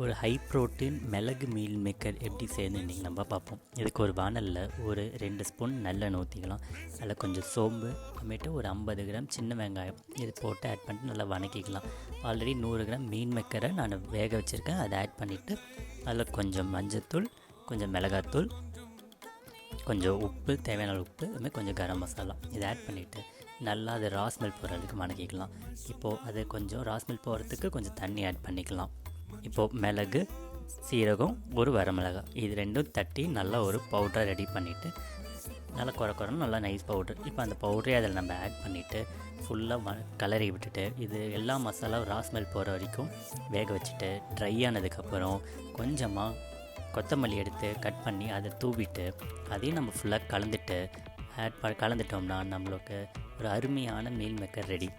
ஒரு high protein மிளகு meal maker எப்படி செய்யணும்னு இன்றைக்கி நம்ம பார்ப்போம். இதுக்கு ஒரு வானலில் ஒரு 2 ஸ்பூன் நல்லெண்ணெய் ஊற்றிக்கலாம். அதில் கொஞ்சம் சோம்பு, அப்புறமேட்டு ஒரு 50 கிராம் சின்ன வெங்காயம் இது போட்டு ஆட் பண்ணிட்டு நல்லா வணக்கிக்கலாம். ஆல்ரெடி 100 கிராம் மீன் மேக்கரை நான் வேக வச்சுருக்கேன். அதை ஆட் பண்ணிவிட்டு அதில் கொஞ்சம் மஞ்சத்தூள், கொஞ்சம் மிளகாத்தூள், கொஞ்சம் உப்பு, தேவையான உப்பு, அதுமாதிரி கொஞ்சம் கரம் மசாலா இதை ஆட் பண்ணிவிட்டு நல்லா அது ராஸ்மெல் போகிற அளவுக்கு வணக்கிக்கலாம். இப்போது அது கொஞ்சம் ராஸ்மெல் போகிறதுக்கு கொஞ்சம் தண்ணி ஆட் பண்ணிக்கலாம். இப்போது மிளகு, சீரகம், ஒரு வரமிளகாய் இது ரெண்டும் தட்டி நல்லா ஒரு பவுடரை ரெடி பண்ணிவிட்டு நல்லா குறைன்னு நல்லா நைஸ் பவுடர். இப்போ அந்த பவுடரே அதில் நம்ம ஆட் பண்ணிவிட்டு ஃபுல்லாக கலரி விட்டுட்டு இது எல்லா மசாலாவும் ராஸ்மெல் போகிற வரைக்கும் வேக வச்சுட்டு ட்ரை ஆனதுக்கப்புறம் கொஞ்சமாக கொத்தமல்லி எடுத்து கட் பண்ணி அதை தூவிட்டு அதையும் நம்ம ஃபுல்லாக கலந்துட்டோம்னா நம்மளுக்கு ஒரு அருமையான மீல் மேக்கர் ரெடி.